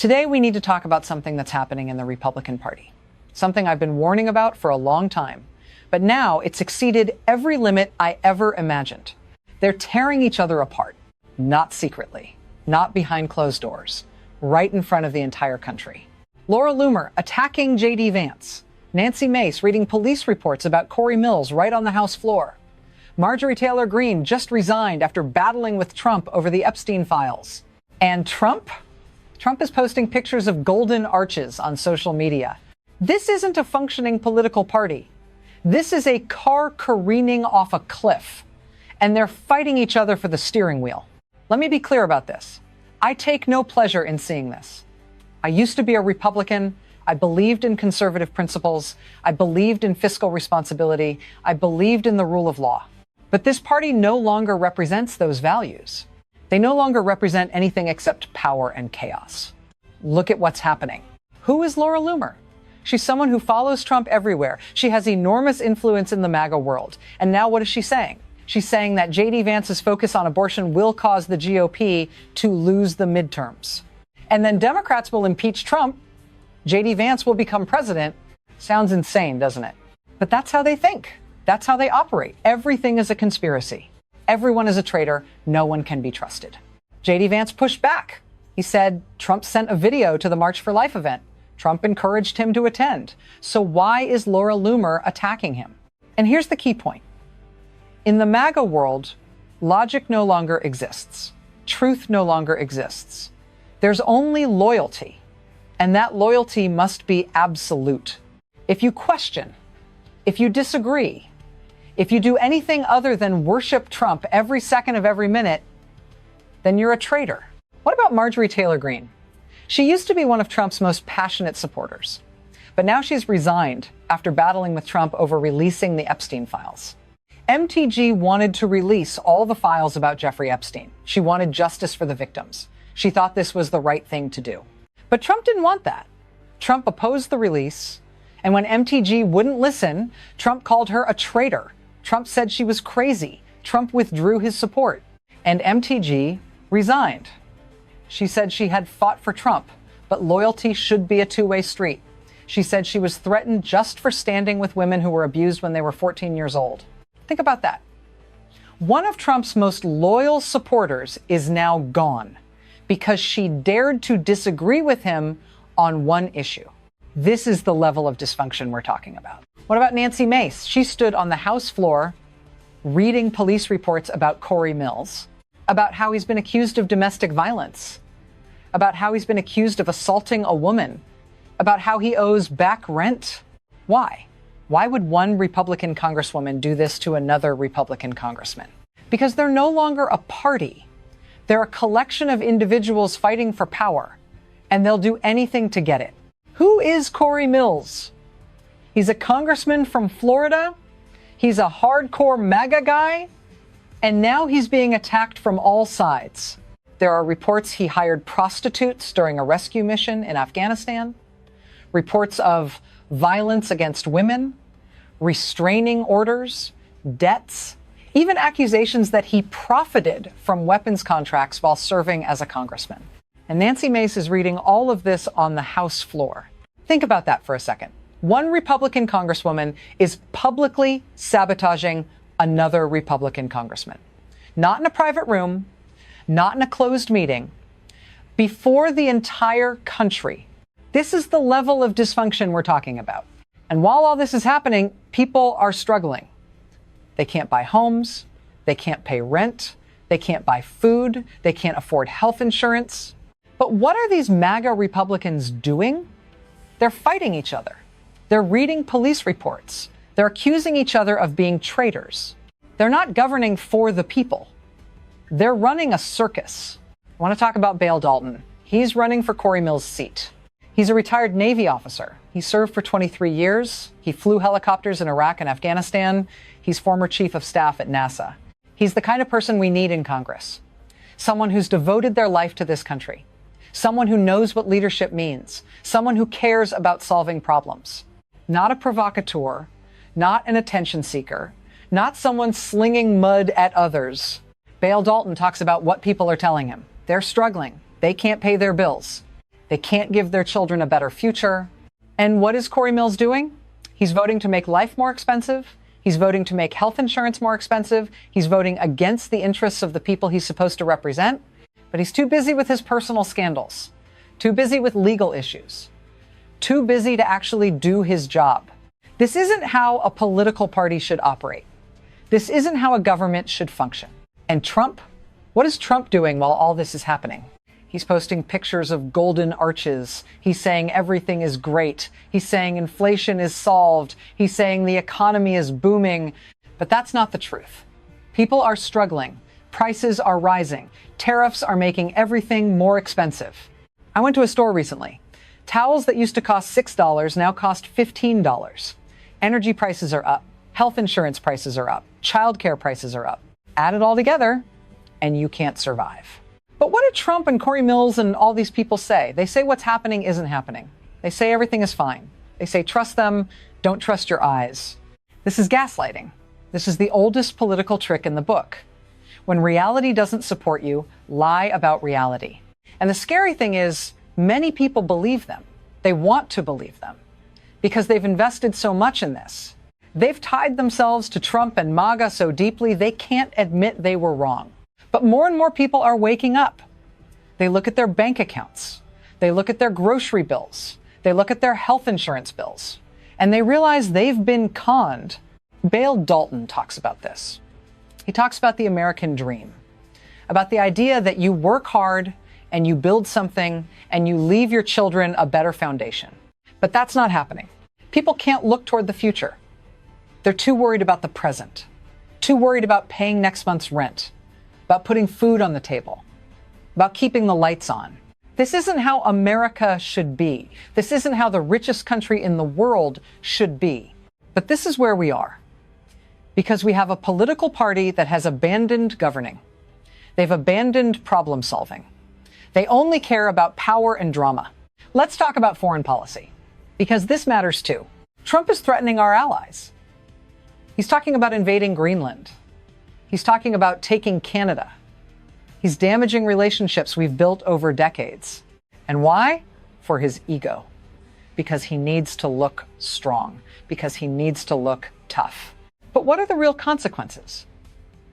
Today, we need to talk about something that's happening in the Republican Party, something I've been warning about for a long time. But now it's exceeded every limit I ever imagined. They're tearing each other apart, not secretly, not behind closed doors, right in front of the entire country. Laura Loomer attacking JD Vance. Nancy Mace reading police reports about Cory Mills right on the House floor. Marjorie Taylor Greene just resigned after battling with Trump over the Epstein files. And Trump? Trump is posting pictures of golden arches on social media. This isn't a functioning political party. This is a car careening off a cliff, and they're fighting each other for the steering wheel. Let me be clear about this. I take no pleasure in seeing this. I used to be a Republican. I believed in conservative principles. I believed in fiscal responsibility. I believed in the rule of law. But this party no longer represents those values. They no longer represent anything except power and chaos. Look at what's happening. Who is Laura Loomer? She's someone who follows Trump everywhere. She has enormous influence in the MAGA world. And now what is she saying? She's saying that JD Vance's focus on abortion will cause the GOP to lose the midterms. And then Democrats will impeach Trump. JD Vance will become president. Sounds insane, doesn't it? But that's how they think. That's how they operate. Everything is a conspiracy. Everyone is a traitor. No one can be trusted. JD Vance pushed back. He said Trump sent a video to the March for Life event. Trump encouraged him to attend. So why is Laura Loomer attacking him? And here's the key point. In the MAGA world, logic no longer exists. Truth no longer exists. There's only loyalty, and that loyalty must be absolute. If you question, if you disagree, if you do anything other than worship Trump every second of every minute, then you're a traitor. What about Marjorie Taylor Greene? She used to be one of Trump's most passionate supporters, but now she's resigned after battling with Trump over releasing the Epstein files. MTG wanted to release all the files about Jeffrey Epstein. She wanted justice for the victims. She thought this was the right thing to do. But Trump didn't want that. Trump opposed the release, and when MTG wouldn't listen, Trump called her a traitor. Trump said she was crazy. Trump withdrew his support, and MTG resigned. She said she had fought for Trump, but loyalty should be a two-way street. She said she was threatened just for standing with women who were abused when they were 14 years old. Think about that. One of Trump's most loyal supporters is now gone because she dared to disagree with him on one issue. This is the level of dysfunction we're talking about. What about Nancy Mace? She stood on the House floor reading police reports about Cory Mills, about how he's been accused of domestic violence, about how he's been accused of assaulting a woman, about how he owes back rent. Why? Why would one Republican congresswoman do this to another Republican congressman? Because they're no longer a party. They're a collection of individuals fighting for power, and they'll do anything to get it. Who is Cory Mills? He's a congressman from Florida. He's a hardcore MAGA guy. And now he's being attacked from all sides. There are reports he hired prostitutes during a rescue mission in Afghanistan, reports of violence against women, restraining orders, debts, even accusations that he profited from weapons contracts while serving as a congressman. And Nancy Mace is reading all of this on the House floor. Think about that for a second. One Republican congresswoman is publicly sabotaging another Republican congressman. Not in a private room, not in a closed meeting, before the entire country. This is the level of dysfunction we're talking about. And while all this is happening, people are struggling. They can't buy homes, they can't pay rent, they can't buy food, they can't afford health insurance. But what are these MAGA Republicans doing? They're fighting each other. They're reading police reports. They're accusing each other of being traitors. They're not governing for the people. They're running a circus. I want to talk about Bail Dalton. He's running for Cory Mills' seat. He's a retired Navy officer. He served for 23 years. He flew helicopters in Iraq and Afghanistan. He's former chief of staff at NASA. He's the kind of person we need in Congress. Someone who's devoted their life to this country. Someone who knows what leadership means. Someone who cares about solving problems. Not a provocateur, not an attention seeker, not someone slinging mud at others. Bail Dalton talks about what people are telling him. They're struggling. They can't pay their bills. They can't give their children a better future. And what is Cory Mills doing? He's voting to make life more expensive. He's voting to make health insurance more expensive. He's voting against the interests of the people he's supposed to represent. But he's too busy with his personal scandals, too busy with legal issues, too busy to actually do his job. This isn't how a political party should operate. This isn't how a government should function. And Trump? What is Trump doing while all this is happening? He's posting pictures of golden arches. He's saying everything is great. He's saying inflation is solved. He's saying the economy is booming. But that's not the truth. People are struggling. Prices are rising. Tariffs are making everything more expensive. I went to a store recently. Towels that used to cost $6 now cost $15. Energy prices are up. Health insurance prices are up. Childcare prices are up. Add it all together, and you can't survive. But what do Trump and Cory Mills and all these people say? They say what's happening isn't happening. They say everything is fine. They say trust them, don't trust your eyes. This is gaslighting. This is the oldest political trick in the book. When reality doesn't support you, lie about reality. And the scary thing is, many people believe them. They want to believe them because they've invested so much in this. They've tied themselves to Trump and MAGA so deeply they can't admit they were wrong. But more and more people are waking up. They look at their bank accounts. They look at their grocery bills. They look at their health insurance bills. And they realize they've been conned. Bale Dalton talks about this. He talks about the American dream, about the idea that you work hard and you build something and you leave your children a better foundation. But that's not happening. People can't look toward the future. They're too worried about the present, too worried about paying next month's rent, about putting food on the table, about keeping the lights on. This isn't how America should be. This isn't how the richest country in the world should be. But this is where we are. Because we have a political party that has abandoned governing. They've abandoned problem solving. They only care about power and drama. Let's talk about foreign policy, because this matters too. Trump is threatening our allies. He's talking about invading Greenland. He's talking about taking Canada. He's damaging relationships we've built over decades. And why? For his ego. Because he needs to look strong. Because he needs to look tough. But what are the real consequences?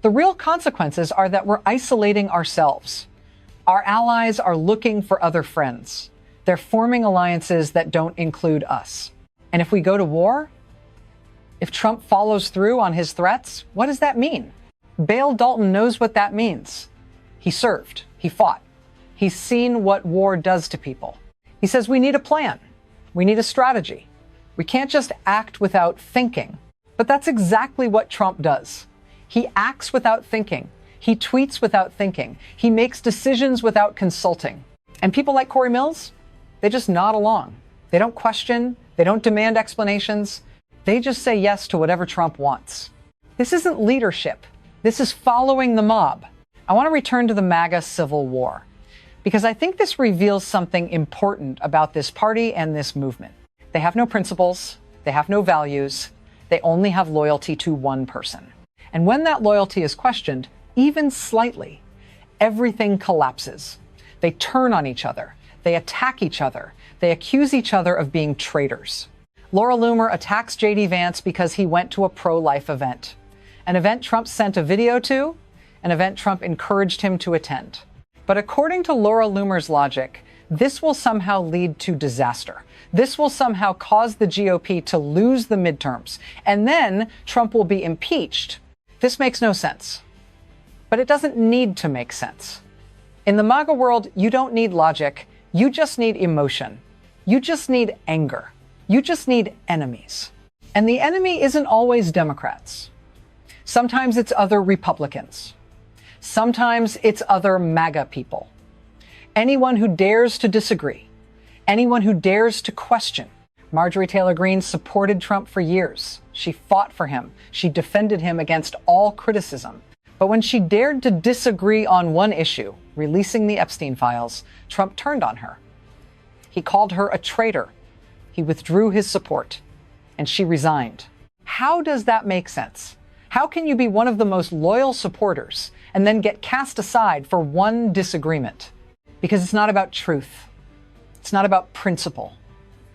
The real consequences are that we're isolating ourselves. Our allies are looking for other friends. They're forming alliances that don't include us. And if we go to war, if Trump follows through on his threats, what does that mean? Bale Dalton knows what that means. He served. He fought. He's seen what war does to people. He says we need a plan. We need a strategy. We can't just act without thinking. But that's exactly what Trump does. He acts without thinking. He tweets without thinking. He makes decisions without consulting. And people like Cory Mills, they just nod along. They don't question. They don't demand explanations. They just say yes to whatever Trump wants. This isn't leadership. This is following the mob. I want to return to the MAGA Civil War because I think this reveals something important about this party and this movement. They have no principles. They have no values. They only have loyalty to one person. And when that loyalty is questioned, even slightly, everything collapses. They turn on each other. They attack each other. They accuse each other of being traitors. Laura Loomer attacks JD Vance because he went to a pro-life event. An event Trump sent a video to, an event Trump encouraged him to attend. But according to Laura Loomer's logic, this will somehow lead to disaster. This will somehow cause the GOP to lose the midterms, and then Trump will be impeached. This makes no sense. But it doesn't need to make sense. In the MAGA world, you don't need logic. You just need emotion. You just need anger. You just need enemies. And the enemy isn't always Democrats. Sometimes it's other Republicans. Sometimes it's other MAGA people. Anyone who dares to disagree. Anyone who dares to question. Marjorie Taylor Greene supported Trump for years. She fought for him. She defended him against all criticism. But when she dared to disagree on one issue, releasing the Epstein files, Trump turned on her. He called her a traitor. He withdrew his support. And she resigned. How does that make sense? How can you be one of the most loyal supporters and then get cast aside for one disagreement? Because it's not about truth. It's not about principle.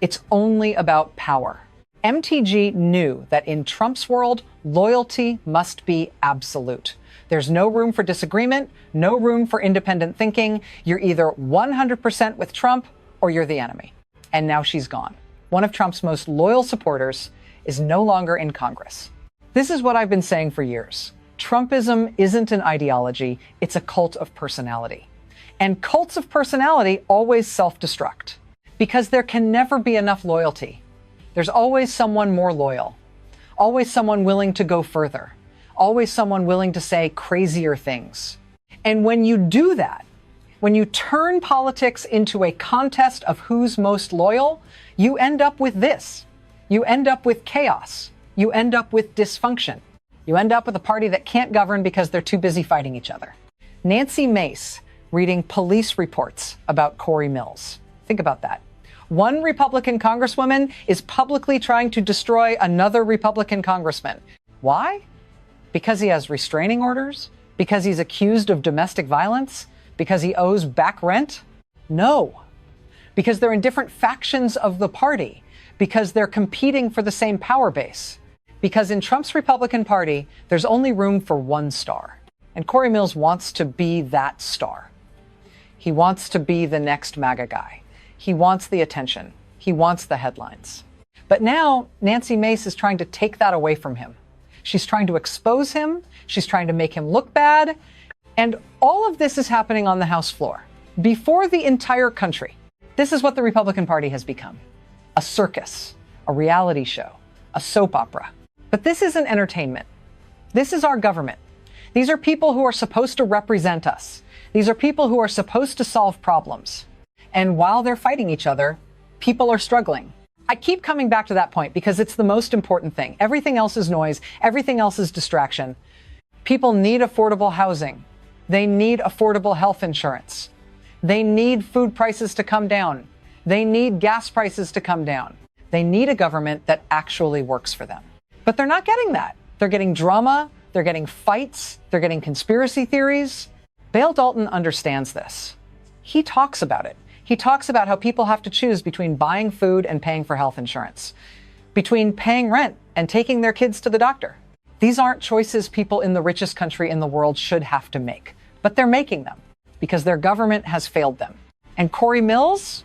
It's only about power. MTG knew that in Trump's world, loyalty must be absolute. There's no room for disagreement, no room for independent thinking. You're either 100% with Trump or you're the enemy. And now she's gone. One of Trump's most loyal supporters is no longer in Congress. This is what I've been saying for years. Trumpism isn't an ideology, it's a cult of personality. And cults of personality always self-destruct because there can never be enough loyalty. There's always someone more loyal, always someone willing to go further, always someone willing to say crazier things. And when you do that, when you turn politics into a contest of who's most loyal, you end up with this. You end up with chaos. You end up with dysfunction. You end up with a party that can't govern because they're too busy fighting each other. Nancy Mace reading police reports about Cory Mills. Think about that. One Republican congresswoman is publicly trying to destroy another Republican congressman. Why? Because he has restraining orders? Because he's accused of domestic violence? Because he owes back rent? No. Because they're in different factions of the party. Because they're competing for the same power base. Because in Trump's Republican Party, there's only room for one star. And Cory Mills wants to be that star. He wants to be the next MAGA guy. He wants the attention. He wants the headlines. But now Nancy Mace is trying to take that away from him. She's trying to expose him. She's trying to make him look bad. And all of this is happening on the House floor before the entire country. This is what the Republican Party has become. A circus, a reality show, a soap opera. But this isn't entertainment. This is our government. These are people who are supposed to represent us. These are people who are supposed to solve problems. And while they're fighting each other, people are struggling. I keep coming back to that point because it's the most important thing. Everything else is noise. Everything else is distraction. People need affordable housing. They need affordable health insurance. They need food prices to come down. They need gas prices to come down. They need a government that actually works for them. But they're not getting that. They're getting drama. They're getting fights. They're getting conspiracy theories. Bale Dalton understands this. He talks about it. He talks about how people have to choose between buying food and paying for health insurance, between paying rent and taking their kids to the doctor. These aren't choices people in the richest country in the world should have to make, but they're making them because their government has failed them. And Cory Mills,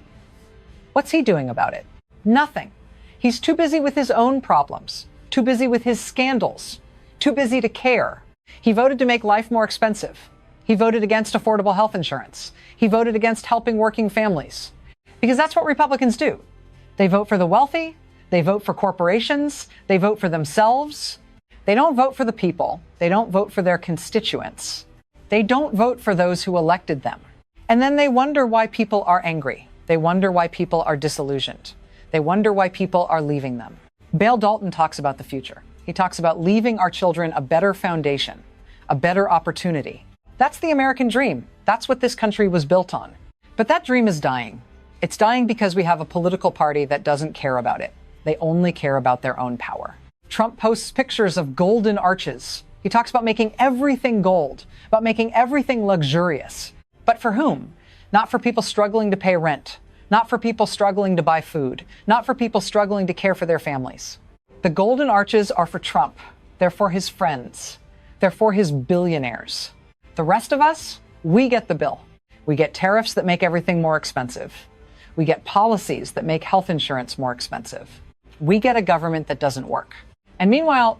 what's he doing about it? Nothing. He's too busy with his own problems, too busy with his scandals, too busy to care. He voted to make life more expensive. He voted against affordable health insurance. He voted against helping working families. Because that's what Republicans do. They vote for the wealthy. They vote for corporations. They vote for themselves. They don't vote for the people. They don't vote for their constituents. They don't vote for those who elected them. And then they wonder why people are angry. They wonder why people are disillusioned. They wonder why people are leaving them. Bale Dalton talks about the future. He talks about leaving our children a better foundation, a better opportunity. That's the American dream. That's what this country was built on. But that dream is dying. It's dying because we have a political party that doesn't care about it. They only care about their own power. Trump posts pictures of golden arches. He talks about making everything gold, about making everything luxurious. But for whom? Not for people struggling to pay rent, not for people struggling to buy food, not for people struggling to care for their families. The golden arches are for Trump. They're for his friends. They're for his billionaires. The rest of us, we get the bill. We get tariffs that make everything more expensive. We get policies that make health insurance more expensive. We get a government that doesn't work. And meanwhile,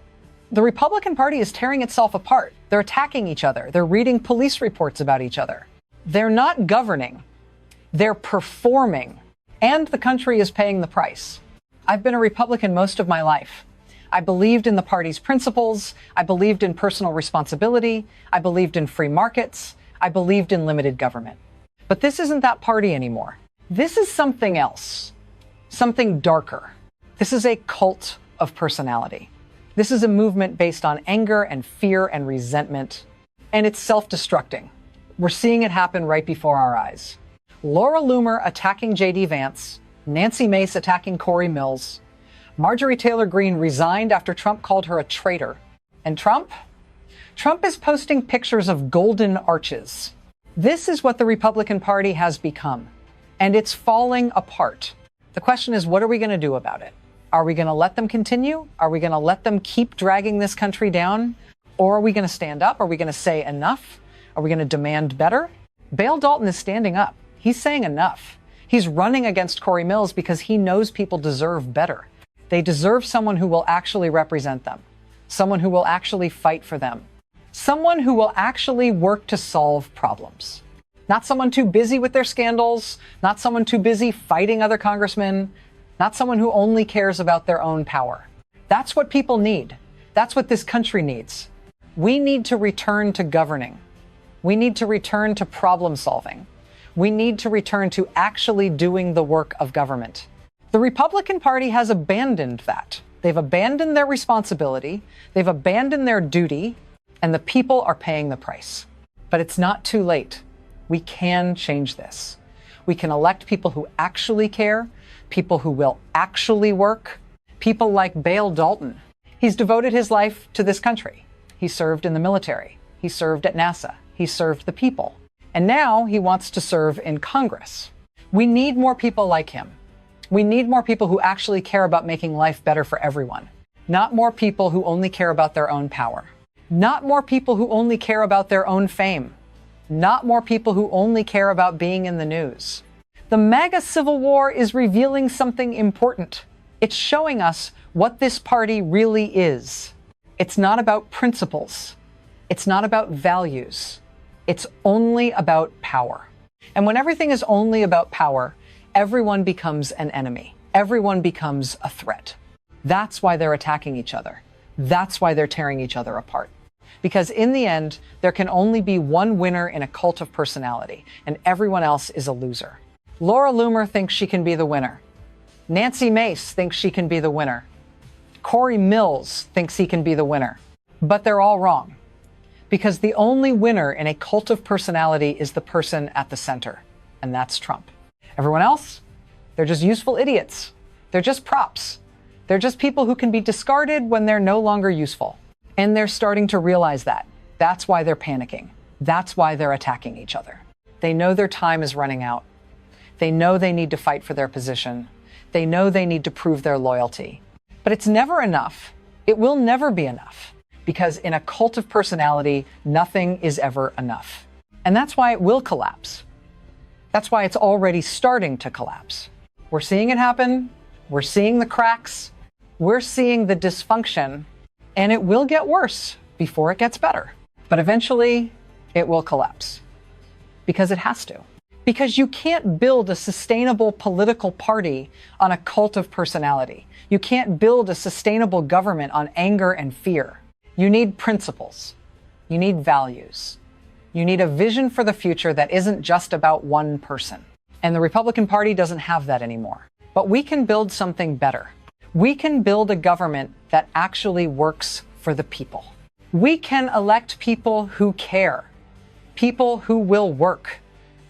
the Republican Party is tearing itself apart. They're attacking each other. They're reading police reports about each other. They're not governing. They're performing. And the country is paying the price. I've been a Republican most of my life. I believed in the party's principles. I believed in personal responsibility. I believed in free markets. I believed in limited government. But this isn't that party anymore. This is something else, something darker. This is a cult of personality. This is a movement based on anger and fear and resentment, and it's self-destructing. We're seeing it happen right before our eyes. Laura Loomer attacking JD Vance, Nancy Mace attacking Cory Mills. Marjorie Taylor Greene resigned after Trump called her a traitor. And Trump? Trump is posting pictures of golden arches. This is what the Republican Party has become. and it's falling apart. The question is, what are we going to do about it? Are we going to let them continue? Are we going to let them keep dragging this country down? Or are we going to stand up? Are we going to say enough? Are we going to demand better? Bale Dalton is standing up. He's saying enough. He's running against Cory Mills because he knows people deserve better. They deserve someone who will actually represent them, someone who will actually fight for them, someone who will actually work to solve problems. Not someone too busy with their scandals, not someone too busy fighting other congressmen, not someone who only cares about their own power. That's what people need. That's what this country needs. We need to return to governing. We need to return to problem solving. We need to return to actually doing the work of government. The Republican Party has abandoned that. They've abandoned their responsibility. They've abandoned their duty, and the people are paying the price. But it's not too late. We can change this. We can elect people who actually care, people who will actually work, people like Bale Dalton. He's devoted his life to this country. He served in the military. He served at NASA. He served the people. And now he wants to serve in Congress. We need more people like him. We need more people who actually care about making life better for everyone. Not more people who only care about their own power. Not more people who only care about their own fame. Not more people who only care about being in the news. The MAGA Civil War is revealing something important. It's showing us what this party really is. It's not about principles. It's not about values. It's only about power. And when everything is only about power, everyone becomes an enemy. Everyone becomes a threat. That's why they're attacking each other. That's why they're tearing each other apart. Because in the end, there can only be one winner in a cult of personality, and everyone else is a loser. Laura Loomer thinks she can be the winner. Nancy Mace thinks she can be the winner. Cory Mills thinks he can be the winner. But they're all wrong. Because the only winner in a cult of personality is the person at the center, and that's Trump. Everyone else, they're just useful idiots. They're just props. They're just people who can be discarded when they're no longer useful. And they're starting to realize that. That's why they're panicking. That's why they're attacking each other. They know their time is running out. They know they need to fight for their position. They know they need to prove their loyalty. But it's never enough. It will never be enough. Because in a cult of personality, nothing is ever enough. And that's why it will collapse. That's why it's already starting to collapse. We're seeing it happen. We're seeing the cracks. We're seeing the dysfunction. And it will get worse before it gets better. But eventually, it will collapse. Because it has to. Because you can't build a sustainable political party on a cult of personality. You can't build a sustainable government on anger and fear. You need principles. You need values. You need a vision for the future that isn't just about one person. And the Republican Party doesn't have that anymore. But we can build something better. We can build a government that actually works for the people. We can elect people who care, people who will work,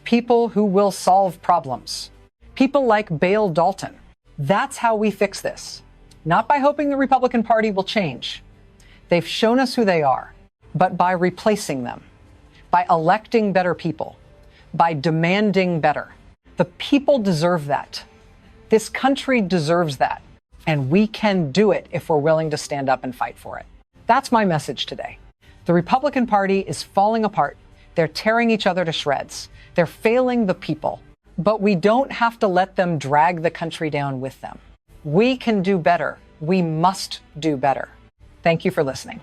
people who will solve problems, people like Bale Dalton. That's how we fix this. Not by hoping the Republican Party will change. They've shown us who they are, but by replacing them, by electing better people, by demanding better. The people deserve that. This country deserves that. And we can do it if we're willing to stand up and fight for it. That's my message today. The Republican Party is falling apart. They're tearing each other to shreds. They're failing the people. But we don't have to let them drag the country down with them. We can do better. We must do better. Thank you for listening.